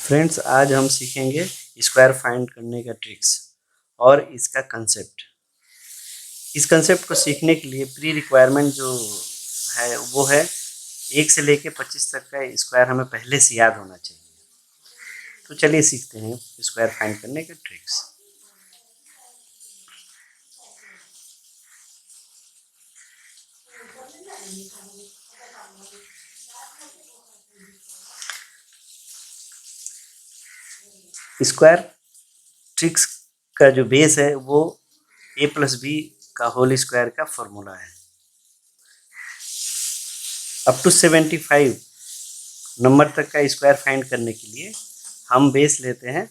Friends, आज हम सीखेंगे स्क्वायर फाइंड करने का ट्रिक्स और इसका कंसेप्ट। इस कंसेप्ट को सीखने के लिए प्री रिक्वायरमेंट जो है वो है 1 से लेके 25 तक का स्क्वायर हमें पहले से याद होना चाहिए। तो चलिए सीखते हैं स्क्वायर फाइंड करने का ट्रिक्स। स्क्वायर ट्रिक्स का जो बेस है वो a+b का होल स्क्वायर का फॉर्मूला है। अप टू 75 नंबर तक का स्क्वायर फाइंड करने के लिए हम बेस लेते हैं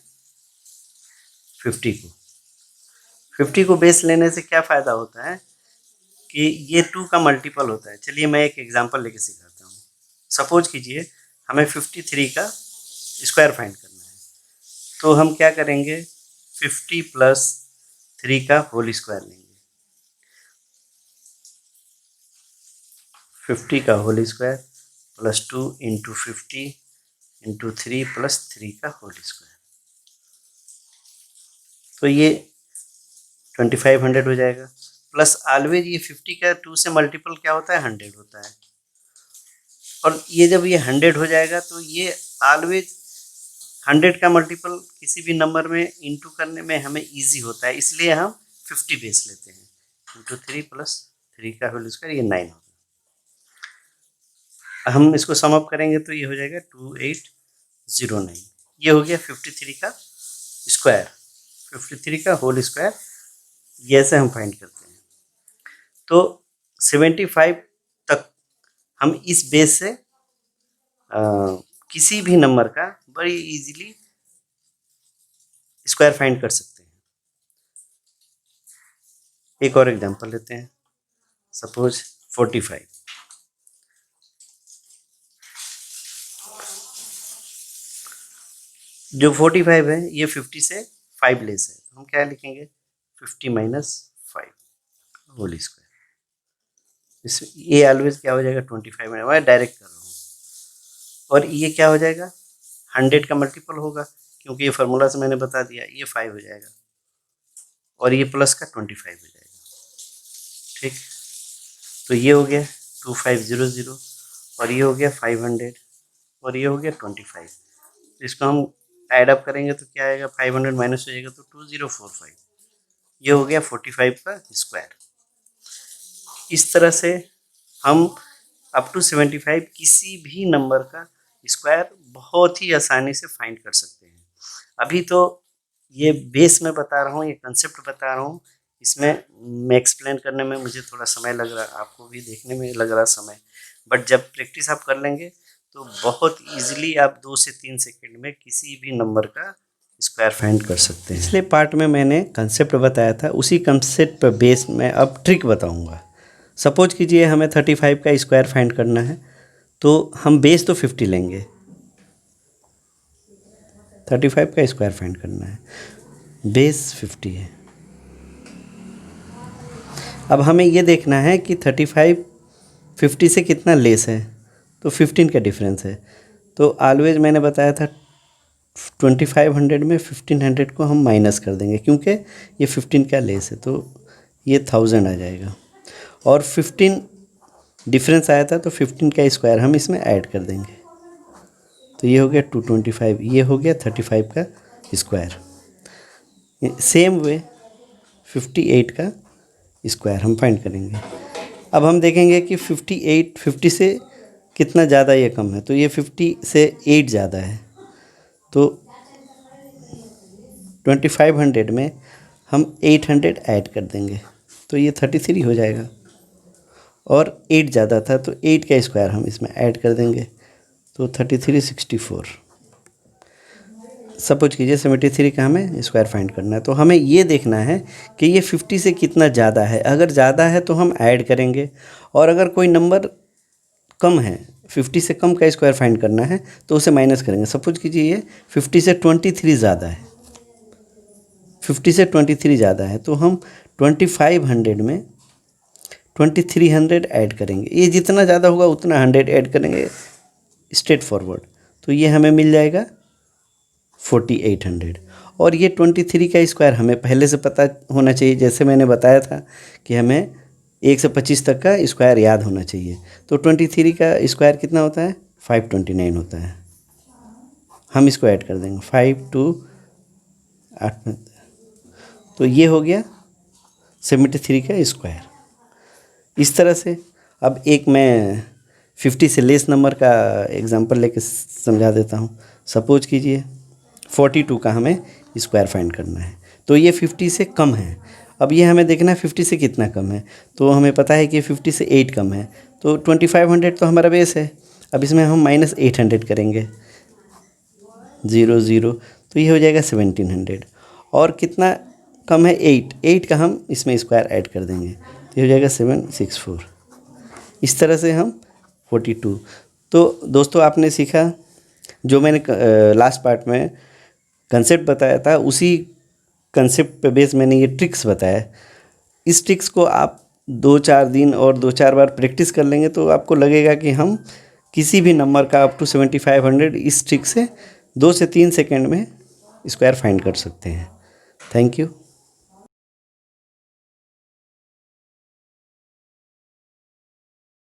50 को। 50 को बेस लेने से क्या फ़ायदा होता है कि ये 2 का मल्टीपल होता है। चलिए मैं एक एग्जांपल लेके सिखाता हूँ। सपोज कीजिए हमें 53 का स्क्वायर फाइंड करना है, तो हम क्या करेंगे 50 + 3 का होल स्क्वायर लेंगे। 50 का होल स्क्वायर + 2 × 50 × 3 + 3 का होल स्क्वायर, तो ये 2500 हो जाएगा। प्लस ऑलवेज ये 50 का 2 से मल्टीपल क्या होता है 100 होता है, और ये जब ये 100 हो जाएगा तो ये ऑलवेज 100 का मल्टीपल किसी भी नंबर में इंटू करने में हमें इजी होता है, इसलिए हम 50 बेस लेते हैं। × 3 + 3 का होल स्क्वायर, ये 9 होगा। हम इसको सम अप करेंगे तो ये हो जाएगा 2809। ये हो गया 53 का स्क्वायर, 53 का होल स्क्वायर। ये ऐसे हम फाइंड करते हैं। तो 75 तक हम इस बेस से किसी भी नंबर का बड़ी इजीली स्क्वायर फाइंड कर सकते हैं। एक और एग्जांपल लेते हैं। सपोज 45, जो 45 है ये 50 से 5 लेस है, हम क्या लिखेंगे 50 - 5 होल स्क्वायर। इस ये ऑलवेज क्या हो जाएगा 25 में, मैं डायरेक्ट कर रहा हूँ। और ये क्या हो जाएगा 100 का मल्टीपल होगा, क्योंकि ये फार्मूला से मैंने बता दिया, ये 5 हो जाएगा और ये प्लस का 25 हो जाएगा। ठीक, तो ये हो गया 2500 और ये हो गया 500 और ये हो गया 25। इसको हम ऐड अप करेंगे तो क्या आएगा 500 माइनस हो जाएगा तो 2045। ये हो गया 45 का स्क्वायर। इस तरह से हम अप टू 75 किसी भी नंबर का स्क्वायर बहुत ही आसानी से फाइंड कर सकते हैं। अभी तो ये बेस में बता रहा हूँ, ये कंसेप्ट बता रहा हूँ, इसमें मैं एक्सप्लेन करने में मुझे थोड़ा समय लग रहा है, आपको भी देखने में लग रहा समय, बट जब प्रैक्टिस आप कर लेंगे तो बहुत इजीली आप 2 से 3 सेकंड में किसी भी नंबर का स्क्वायर फाइंड कर सकते हैं। पिछले पार्ट में मैंने कंसेप्ट बताया था, उसी कंसेप्ट पर बेस में अब ट्रिक बताऊंगा। सपोज कीजिए हमें 35 का स्क्वायर फाइंड करना है, तो हम बेस तो 50 लेंगे, 35 का स्क्वायर फाइंड करना है, बेस 50 है। अब हमें ये देखना है कि 35 50 से कितना लेस है, तो 15 का डिफरेंस है। तो ऑलवेज मैंने बताया था 2500 में 1500 को हम माइनस कर देंगे, क्योंकि ये 15 का लेस है, तो ये 1000 आ जाएगा। और 15 डिफरेंस आया था तो 15 का स्क्वायर हम इसमें ऐड कर देंगे, तो ये हो गया 225, ये हो गया 35 का स्क्वायर। सेम वे 58 का स्क्वायर हम फाइंड करेंगे। अब हम देखेंगे कि 58 50 से कितना ज़्यादा ये कम है, तो ये 50 से 8 ज़्यादा है, तो 2500 में हम 800 ऐड कर देंगे, तो ये 33 हो जाएगा। और 8 ज़्यादा था तो 8 का स्क्वायर हम इसमें ऐड कर देंगे, तो 33 64। सपोज कीजिए 73 का हमें स्क्वायर फाइंड करना है, तो हमें ये देखना है कि ये 50 से कितना ज़्यादा है। अगर ज़्यादा है तो हम ऐड करेंगे, और अगर कोई नंबर कम है, 50 से कम का स्क्वायर फाइंड करना है, तो उसे माइनस करेंगे। सपोज कीजिए ये 50 से 23 ज़्यादा है, 50 से 23 ज़्यादा है, तो हम 2500 में 2300 ऐड करेंगे। ये जितना ज़्यादा होगा उतना 100 ऐड करेंगे, स्ट्रेट फॉरवर्ड। तो ये हमें मिल जाएगा 4800। और ये 23 का स्क्वायर हमें पहले से पता होना चाहिए, जैसे मैंने बताया था कि हमें 1 से 25 तक का स्क्वायर याद होना चाहिए। तो 23 का स्क्वायर कितना होता है? 529 होता है। हम इसको ऐड कर देंगे 5 2 8 में, तो ये हो गया 73 का स्क्वायर। इस तरह से अब एक मैं 50 से लेस नंबर का एग्जांपल लेके समझा देता हूँ। सपोज कीजिए 42 का हमें स्क्वायर फाइंड करना है, तो ये 50 से कम है। अब ये हमें देखना है 50 से कितना कम है, तो हमें पता है कि 50 से 8 कम है, तो 2500 तो हमारा बेस है। अब इसमें हम -800 करेंगे, 0 0, तो ये हो जाएगा 1700। और कितना कम है? 8 का हम इसमें स्क्वायर ऐड कर देंगे, तो ये हो जाएगा 764। इस तरह से हम 42। तो दोस्तों आपने सीखा, जो मैंने लास्ट पार्ट में कंसेप्ट बताया था, उसी कंसेप्ट पे बेस मैंने ये ट्रिक्स बताया। इस ट्रिक्स को आप 2-4 दिन और 2-4 बार प्रैक्टिस कर लेंगे तो आपको लगेगा कि हम किसी भी नंबर का अप टू 7500 इस ट्रिक से 2 से 3 सेकंड में स्क्वायर फाइंड कर सकते हैं। Thank you.